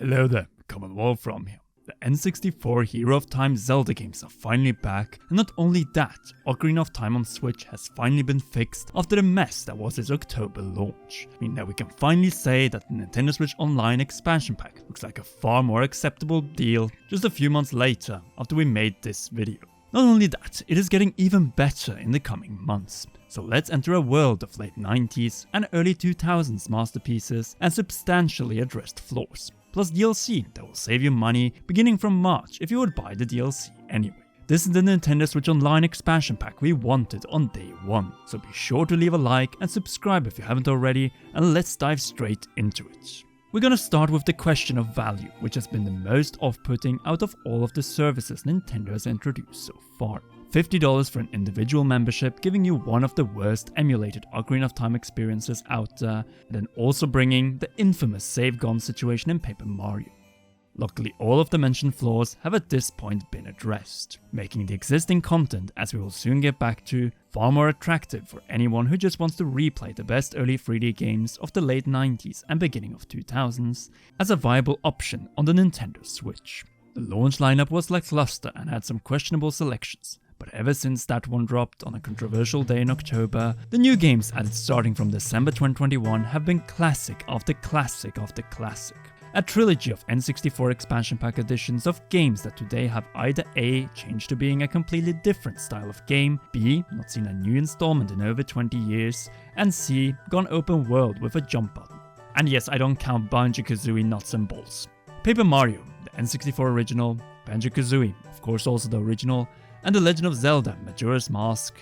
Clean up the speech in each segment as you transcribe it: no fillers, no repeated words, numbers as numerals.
Hello there, Common Wall from here. The N64 Hero of Time Zelda games are finally back, and not only that, Ocarina of Time on Switch has finally been fixed after the mess that was its October launch. Meaning that we can finally say that the Nintendo Switch Online expansion pack looks like a far more acceptable deal just a few months later after we made this video. Not only that, it is getting even better in the coming months. So let's enter a world of late 90s and early 2000s masterpieces and substantially addressed flaws. Plus DLC that will save you money beginning from March if you would buy the DLC anyway. This is the Nintendo Switch Online expansion pack we wanted on day one, so be sure to leave a like and subscribe if you haven't already, and let's dive straight into it. We're gonna start with the question of value, which has been the most off-putting out of all of the services Nintendo has introduced so far. $50 for an individual membership, giving you one of the worst emulated Ocarina of Time experiences out there, and then also bringing the infamous save gone situation in Paper Mario. Luckily, all of the mentioned flaws have at this point been addressed, making the existing content, as we will soon get back to, far more attractive for anyone who just wants to replay the best early 3D games of the late 90s and beginning of 2000s as a viable option on the Nintendo Switch. The launch lineup was lackluster and had some questionable selections, but ever since that one dropped on a controversial day in October, the new games added starting from December 2021 have been classic after classic after classic. A trilogy of N64 expansion pack editions of games that today have either A, changed to being a completely different style of game, B, not seen a new installment in over 20 years, and C, gone open world with a jump button. And yes, I don't count Banjo-Kazooie nuts and bolts. Paper Mario, the N64 original, Banjo-Kazooie, of course also the original, and The Legend of Zelda Majora's Mask,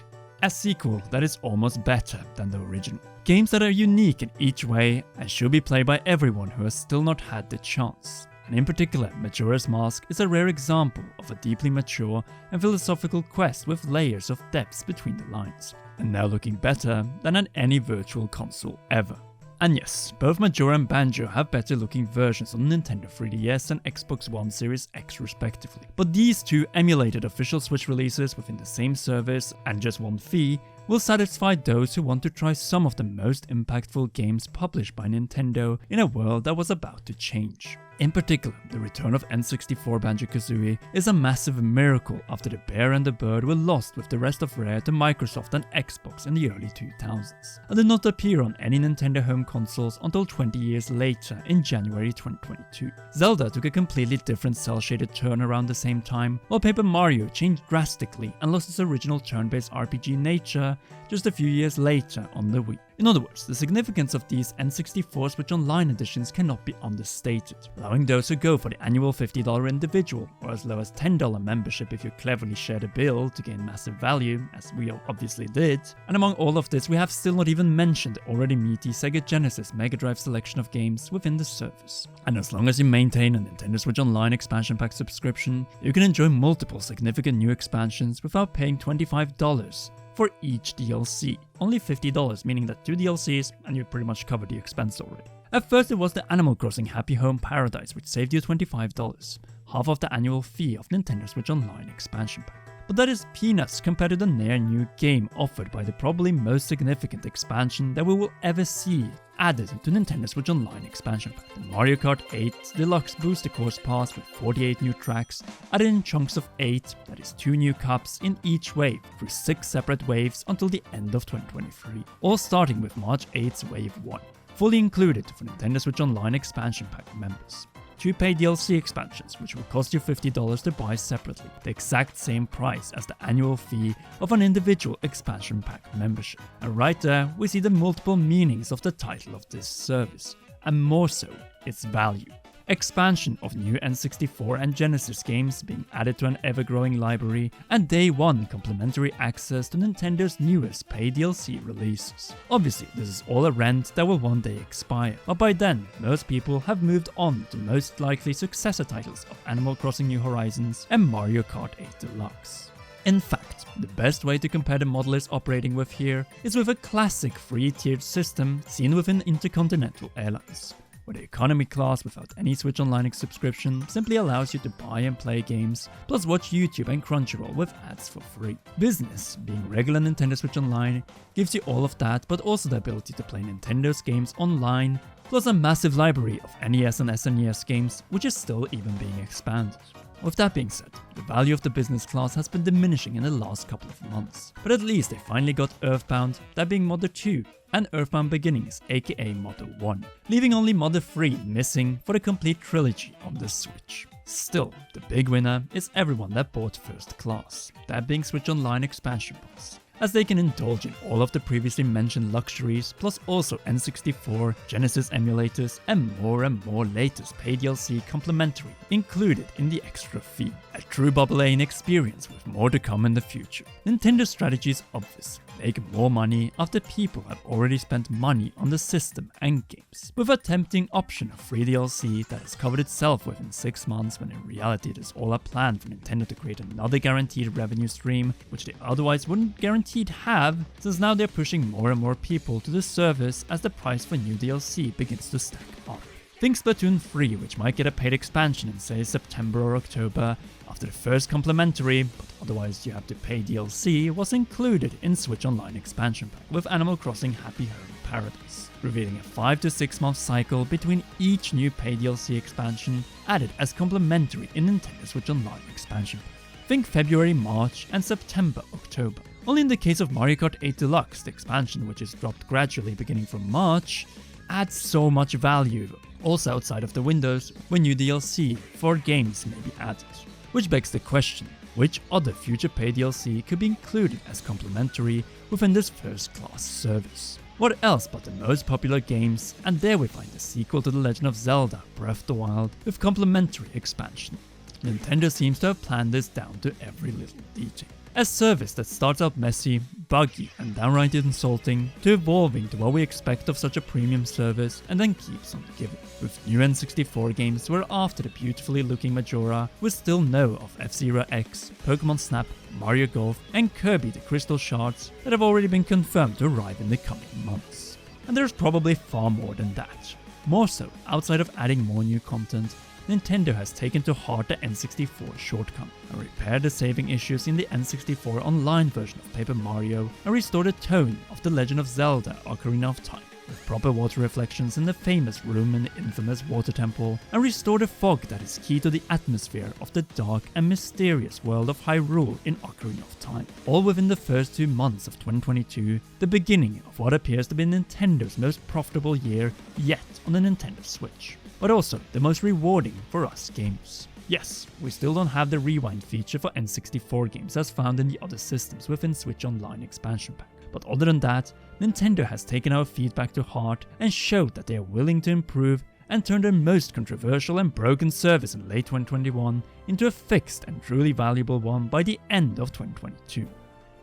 a sequel that is almost better than the original. Games that are unique in each way and should be played by everyone who has still not had the chance. And in particular, Majora's Mask is a rare example of a deeply mature and philosophical quest with layers of depths between the lines, and now looking better than on any virtual console ever. And yes, both Majora and Banjo have better looking versions on Nintendo 3DS and Xbox One Series X respectively. But these two emulated official Switch releases within the same service and just one fee will satisfy those who want to try some of the most impactful games published by Nintendo in a world that was about to change. In particular, the return of N64 Banjo-Kazooie is a massive miracle after the Bear and the Bird were lost with the rest of Rare to Microsoft and Xbox in the early 2000s, and did not appear on any Nintendo home consoles until 20 years later in January 2022. Zelda took a completely different cel-shaded turn around the same time, while Paper Mario changed drastically and lost its original turn-based RPG nature just a few years later on the Wii. In other words, the significance of these N64 Switch Online editions cannot be understated, allowing those who go for the annual $50 individual or as low as $10 membership if you cleverly share the bill to gain massive value, as we obviously did. And among all of this, we have still not even mentioned the already meaty Sega Genesis Mega Drive selection of games within the service. And as long as you maintain a Nintendo Switch Online expansion pack subscription, you can enjoy multiple significant new expansions without paying $25 for each DLC. Only $50, meaning that 2 DLCs and you pretty much covered the expense already. At first it was the Animal Crossing Happy Home Paradise, which saved you $25, half of the annual fee of Nintendo Switch Online expansion pack. But that is peanuts compared to the near new game offered by the probably most significant expansion that we will ever see added to Nintendo Switch Online expansion pack. The Mario Kart 8 Deluxe Booster Course Pass with 48 new tracks, added in chunks of 8, that is 2 new cups in each wave, through 6 separate waves until the end of 2023, all starting with March 8's Wave 1. Fully included for Nintendo Switch Online expansion pack members. 2 paid DLC expansions, which will cost you $50 to buy separately, the exact same price as the annual fee of an individual expansion pack membership. And right there, we see the multiple meanings of the title of this service, and more so, its value. Expansion of new N64 and Genesis games being added to an ever-growing library, and day one complimentary access to Nintendo's newest paid DLC releases. Obviously, this is all a rent that will one day expire, but by then, most people have moved on to most likely successor titles of Animal Crossing New Horizons and Mario Kart 8 Deluxe. In fact, the best way to compare the model is operating with here is with a classic free-tiered system seen within Intercontinental Airlines, where the economy class without any Switch Online subscription simply allows you to buy and play games, plus watch YouTube and Crunchyroll with ads for free. Business, being regular Nintendo Switch Online, gives you all of that, but also the ability to play Nintendo's games online plus a massive library of NES and SNES games which is still even being expanded. With that being said, the value of the business class has been diminishing in the last couple of months, but at least they finally got Earthbound, that being Mother 2, and Earthbound Beginnings aka Mother 1, leaving only Mother 3 missing for the complete trilogy on the Switch. Still, the big winner is everyone that bought First Class, that being Switch Online expansion pass, as they can indulge in all of the previously mentioned luxuries, plus also N64, Genesis emulators, and more latest paid DLC complimentary included in the extra fee. A true bubbling experience with more to come in the future. Nintendo's strategy is obvious: make more money after people have already spent money on the system and games, with a tempting option of free DLC that has covered itself within 6 months, when in reality it is all a plan for Nintendo to create another guaranteed revenue stream, which they otherwise wouldn't guaranteed have, since now they're pushing more and more people to the service as the price for new DLC begins to stack up. Think Splatoon 3, which might get a paid expansion in say September or October after the first complimentary, but otherwise you have to pay DLC, was included in Switch Online expansion pack with Animal Crossing Happy Home Paradise, revealing a 5 to 6 month cycle between each new paid DLC expansion added as complimentary in Nintendo Switch Online expansion pack. Think February, March, and September, October. Only in the case of Mario Kart 8 Deluxe, the expansion, which is dropped gradually beginning from March, adds so much value, also outside of the windows when new DLC for games may be added. Which begs the question, which other future paid DLC could be included as complimentary within this First Class service? What else but the most popular games, and there we find the sequel to The Legend of Zelda, Breath of the Wild, with complimentary expansion. Nintendo seems to have planned this down to every little detail. A service that starts out messy, buggy, and downright insulting, to evolving to what we expect of such a premium service and then keeps on giving. With new N64 games where after the beautifully looking Majora, we still know of F-Zero X, Pokemon Snap, Mario Golf, and Kirby the Crystal Shards that have already been confirmed to arrive in the coming months. And there's probably far more than that. More so, outside of adding more new content, Nintendo has taken to heart the N64 shortcoming and repaired the saving issues in the N64 online version of Paper Mario and restored the tone of The Legend of Zelda Ocarina of Time, with proper water reflections in the famous room in the infamous Water Temple, and restored the fog that is key to the atmosphere of the dark and mysterious world of Hyrule in Ocarina of Time. All within the first 2 months of 2022, the beginning of what appears to be Nintendo's most profitable year yet on the Nintendo Switch. But also the most rewarding for us gamers. Yes, we still don't have the rewind feature for N64 games as found in the other systems within Switch Online expansion pack. But other than that, Nintendo has taken our feedback to heart and showed that they are willing to improve and turn their most controversial and broken service in late 2021 into a fixed and truly valuable one by the end of 2022.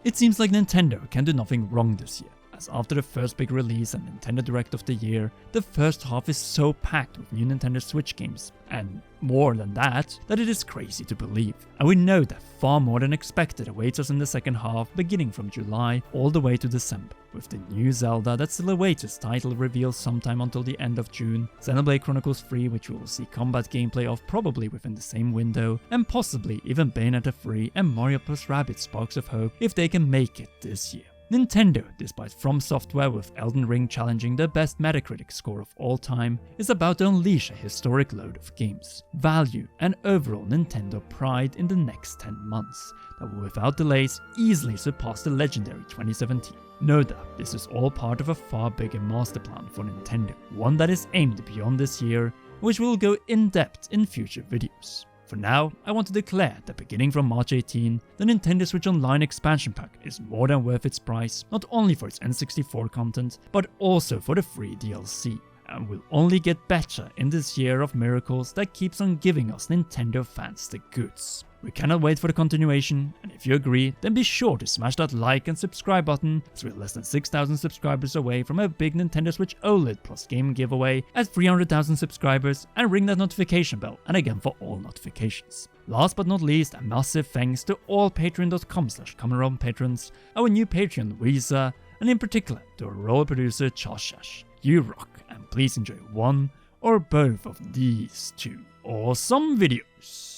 It seems like Nintendo can do nothing wrong this year, as after the first big release and Nintendo Direct of the year, the first half is so packed with new Nintendo Switch games, and more than that it is crazy to believe. And we know that far more than expected awaits us in the second half, beginning from July all the way to December, with the new Zelda that still awaits its title reveal sometime until the end of June, Xenoblade Chronicles 3, which we will see combat gameplay of probably within the same window, and possibly even Bayonetta 3 and Mario + Rabbids Sparks of Hope if they can make it this year. Nintendo, despite From Software with Elden Ring challenging the best Metacritic score of all time, is about to unleash a historic load of games, value, and overall Nintendo pride in the next 10 months that will without delays easily surpass the legendary 2017. No doubt, this is all part of a far bigger master plan for Nintendo, one that is aimed beyond this year, which will go in depth in future videos. For now, I want to declare that beginning from March 18, the Nintendo Switch Online expansion pack is more than worth its price, not only for its N64 content, but also for the free DLC, and will only get better in this year of miracles that keeps on giving us Nintendo fans the goods. We cannot wait for the continuation, and if you agree, then be sure to smash that like and subscribe button, as we're less than 6,000 subscribers away from a big Nintendo Switch OLED plus game giveaway at 300,000 subscribers, and ring that notification bell, and again for all notifications. Last but not least, a massive thanks to all patreon.com/CommonRoam patrons, our new Patreon Louisa, and in particular to our role producer Chashash. You rock, and please enjoy one or both of these two awesome videos.